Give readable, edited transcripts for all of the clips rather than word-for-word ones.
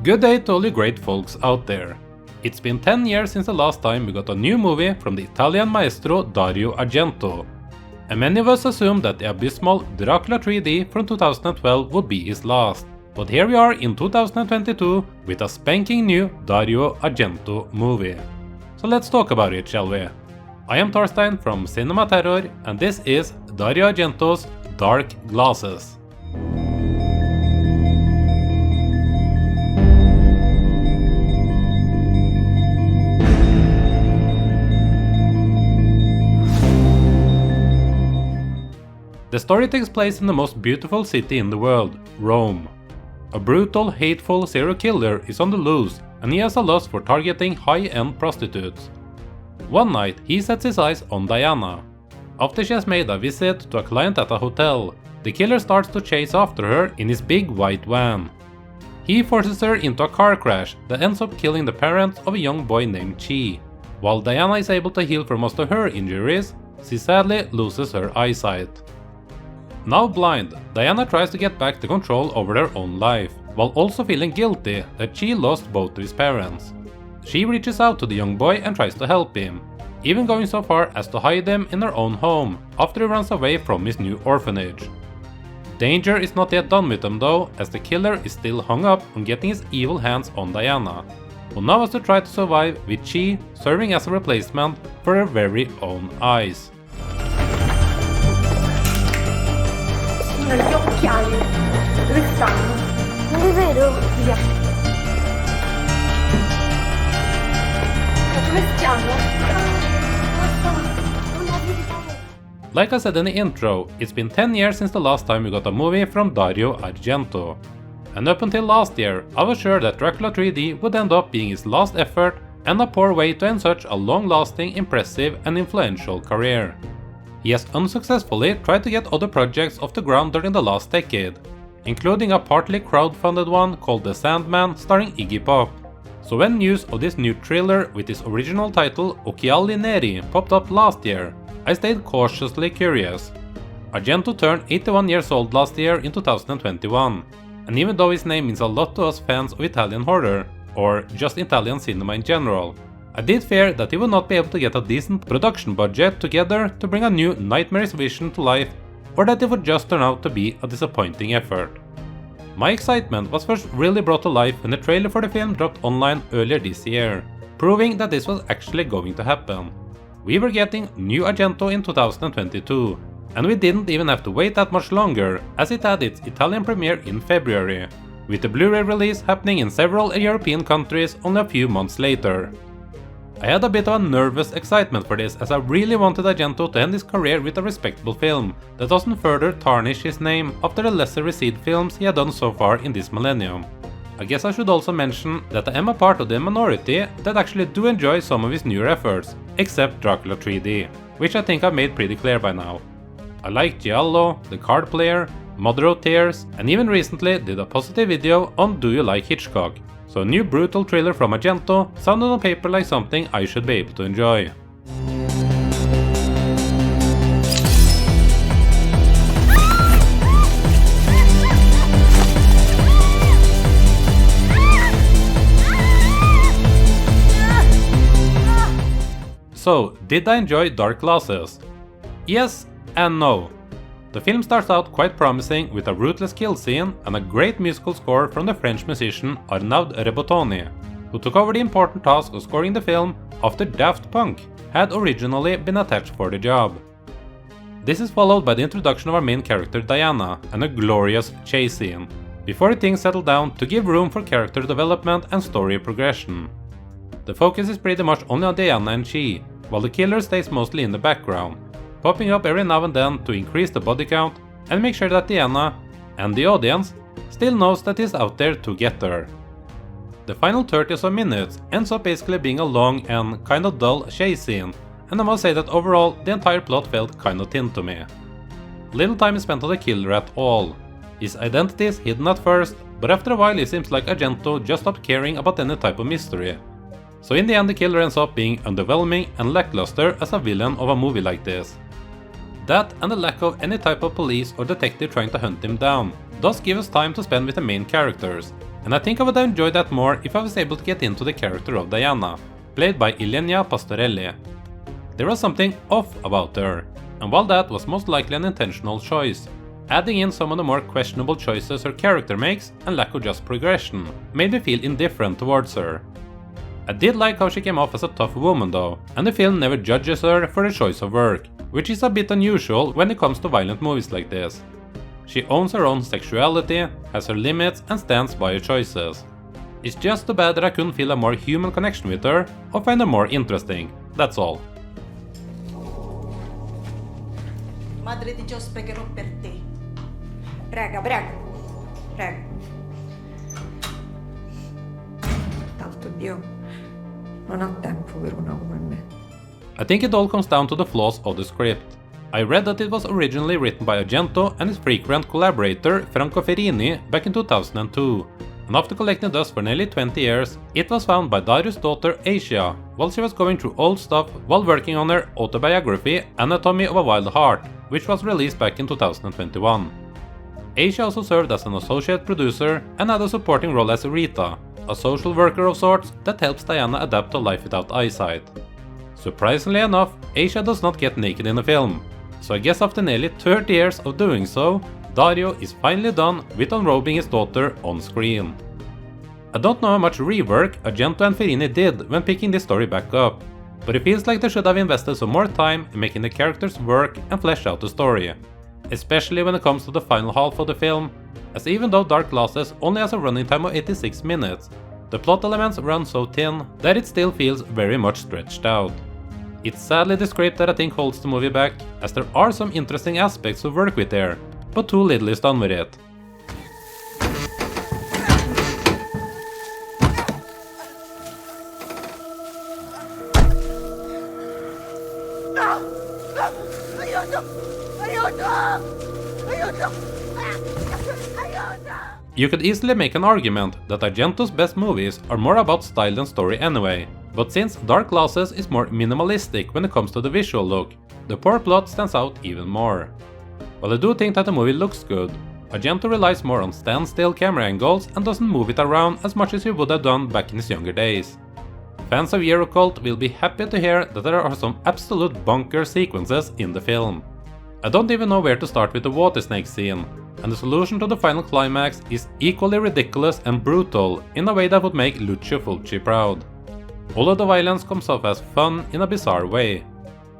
Good day to all you great folks out there. It's been 10 years since the last time we got a new movie from the Italian maestro Dario Argento. And many of us assumed that the abysmal Dracula 3D from 2012 would be his last. But here we are in 2022 with a spanking new Dario Argento movie. So let's talk about it, shall we? I am Torstein from CinemaTerror, and this is Dario Argento's Dark Glasses. The story takes place in the most beautiful city in the world, Rome. A brutal, hateful serial killer is on the loose, and he has a lust for targeting high-end prostitutes. One night, he sets his eyes on Diana. After she has made a visit to a client at a hotel, the killer starts to chase after her in his big white van. He forces her into a car crash that ends up killing the parents of a young boy named Chi. While Diana is able to heal from most of her injuries, she sadly loses her eyesight. Now blind, Diana tries to get back the control over her own life, while also feeling guilty that she lost both of his parents. She reaches out to the young boy and tries to help him, even going so far as to hide him in her own home after he runs away from his new orphanage. Danger is not yet done with him though, as the killer is still hung up on getting his evil hands on Diana, who now has to try to survive with Chi serving as a replacement for her very own eyes. Gli occhiali, dove stanno? Non li vedo, via. Dove stiamo? Like I said in the intro, it's been 10 years since the last time we got a movie from Dario Argento. And up until last year, I was sure that Dracula 3D would end up being his last effort and a poor way to end such a long-lasting, impressive and influential career. He has unsuccessfully tried to get other projects off the ground during the last decade, including a partly crowdfunded one called The Sandman starring Iggy Pop. So when news of this new thriller with its original title Occhiali Neri popped up last year, I stayed cautiously curious. Argento turned 81 years old last year in 2021, and even though his name means a lot to us fans of Italian horror, or just Italian cinema in general, I did fear that he would not be able to get a decent production budget together to bring a new nightmarish vision to life, or that it would just turn out to be a disappointing effort. My excitement was first really brought to life when the trailer for the film dropped online earlier this year, proving that this was actually going to happen. We were getting new Argento in 2022, and we didn't even have to wait that much longer, as it had its Italian premiere in February, with the Blu-ray release happening in several European countries only a few months later. I had a bit of a nervous excitement for this, as I really wanted Argento to end his career with a respectable film that doesn't further tarnish his name after the lesser received films he had done so far in this millennium. I guess I should also mention that I am a part of the minority that actually do enjoy some of his newer efforts, except Dracula 3D, which I think I've made pretty clear by now. I like Giallo, The Card Player, Mother of Tears, and even recently did a positive video on Do You Like Hitchcock? So a new brutal thriller from Argento sounded on paper like something I should be able to enjoy. So, did I enjoy Dark Glasses? Yes and no. The film starts out quite promising with a ruthless kill scene and a great musical score from the French musician Arnaud Rebottoni, who took over the important task of scoring the film after Daft Punk had originally been attached for the job. This is followed by the introduction of our main character Diana and a glorious chase scene, before things settle down to give room for character development and story progression. The focus is pretty much only on Diana and Chi, while the killer stays mostly in the background, popping up every now and then to increase the body count and make sure that Diana, and the audience, still knows that he's out there to get her. The final 30 or so minutes ends up basically being a long and kinda dull chase scene, and I must say that overall the entire plot felt kinda thin to me. Little time is spent on the killer at all. His identity is hidden at first, but after a while it seems like Argento just stopped caring about any type of mystery. So in the end the killer ends up being underwhelming and lackluster as a villain of a movie like this. That and the lack of any type of police or detective trying to hunt him down does give us time to spend with the main characters, and I think I would have enjoyed that more if I was able to get into the character of Diana, played by Ilenia Pastorelli. There was something off about her, and while that was most likely an intentional choice, adding in some of the more questionable choices her character makes and lack of just progression made me feel indifferent towards her. I did like how she came off as a tough woman though, and the film never judges her for the choice of work, which is a bit unusual when it comes to violent movies like this. She owns her own sexuality, has her limits and stands by her choices. It's just too bad that I couldn't feel a more human connection with her or find her more interesting, that's all. Madre di Dio, pregherò per te. Prega, prega. Prega. Tanto Dio non ha tempo per una come me. I think it all comes down to the flaws of the script. I read that it was originally written by Argento and his frequent collaborator Franco Ferrini back in 2002, and after collecting dust for nearly 20 years, it was found by Dario's daughter Asia while she was going through old stuff while working on her autobiography Anatomy of a Wild Heart, which was released back in 2021. Asia also served as an associate producer and had a supporting role as Rita, a social worker of sorts that helps Diana adapt to life without eyesight. Surprisingly enough, Asia does not get naked in the film, so I guess after nearly 30 years of doing so, Dario is finally done with unrobing his daughter on screen. I don't know how much rework Argento and Ferrini did when picking this story back up, but it feels like they should have invested some more time in making the characters work and flesh out the story, especially when it comes to the final half of the film, as even though Dark Glasses only has a running time of 86 minutes, the plot elements run so thin that it still feels very much stretched out. It's sadly the script that I think holds the movie back, as there are some interesting aspects to work with there, but too little is done with it. You could easily make an argument that Argento's best movies are more about style than story anyway, but since Dark Glasses is more minimalistic when it comes to the visual look, the poor plot stands out even more. While I do think that the movie looks good, Argento relies more on standstill camera angles and doesn't move it around as much as he would have done back in his younger days. Fans of Year Occult will be happy to hear that there are some absolute bunker sequences in the film. I don't even know where to start with the water snake scene, and the solution to the final climax is equally ridiculous and brutal in a way that would make Lucio Fulci proud. All of the violence comes off as fun in a bizarre way.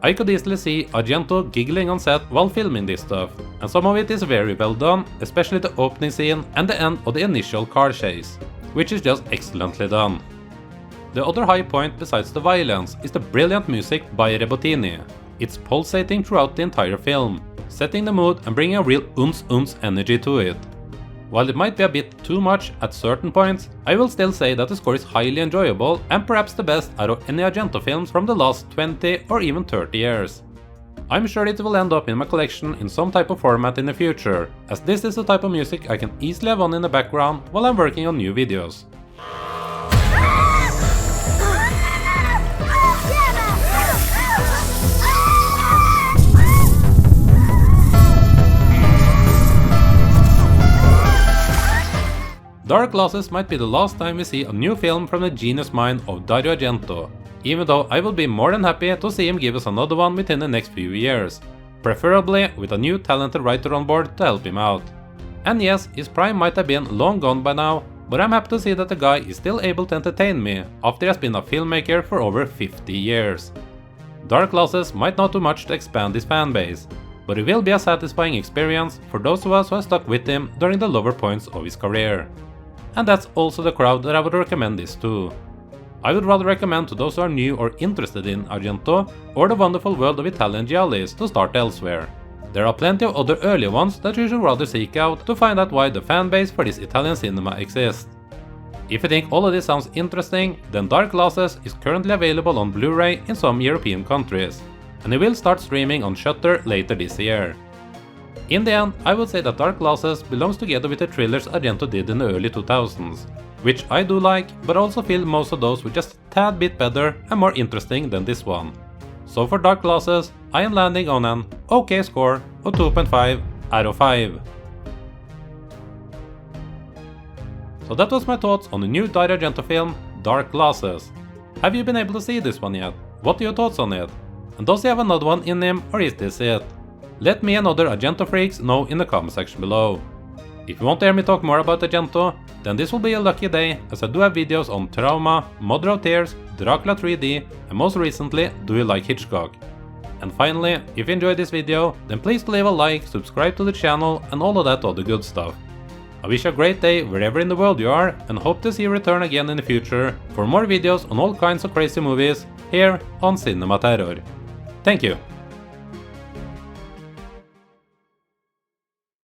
I could easily see Argento giggling on set while filming this stuff, and some of it is very well done, especially the opening scene and the end of the initial car chase, which is just excellently done. The other high point besides the violence is the brilliant music by Rebottini. It's pulsating throughout the entire film, setting the mood and bringing a real uns energy to it. While it might be a bit too much at certain points, I will still say that the score is highly enjoyable and perhaps the best out of any Argento films from the last 20 or even 30 years. I'm sure it will end up in my collection in some type of format in the future, as this is the type of music I can easily have on in the background while I'm working on new videos. Dark Glasses might be the last time we see a new film from the genius mind of Dario Argento, even though I will be more than happy to see him give us another one within the next few years, preferably with a new talented writer on board to help him out. And yes, his prime might have been long gone by now, but I'm happy to see that the guy is still able to entertain me after he has been a filmmaker for over 50 years. Dark Glasses might not do much to expand his fanbase, but it will be a satisfying experience for those of us who have stuck with him during the lower points of his career. And that's also the crowd that I would recommend this to. I would rather recommend to those who are new or interested in Argento or the wonderful world of Italian giallis to start elsewhere. There are plenty of other earlier ones that you should rather seek out to find out why the fanbase for this Italian cinema exists. If you think all of this sounds interesting, then Dark Glasses is currently available on Blu-ray in some European countries, and it will start streaming on Shutter later this year. In the end, I would say that Dark Glasses belongs together with the thrillers Argento did in the early 2000s, which I do like, but also feel most of those were just a tad bit better and more interesting than this one. So for Dark Glasses, I am landing on an OK score of 2.5 out of 5. So that was my thoughts on the new Dario Argento film, Dark Glasses. Have you been able to see this one yet? What are your thoughts on it? And does he have another one in him, or is this it? Let me and other Argento freaks know in the comment section below. If you want to hear me talk more about Argento, then this will be a lucky day, as I do have videos on Trauma, Mother of Tears, Dracula 3D, and most recently, Do You Like Hitchcock? And finally, if you enjoyed this video, then please leave a like, subscribe to the channel, and all of that other good stuff. I wish you a great day wherever in the world you are, and hope to see you return again in the future for more videos on all kinds of crazy movies here on CinemaTerror. Thank you!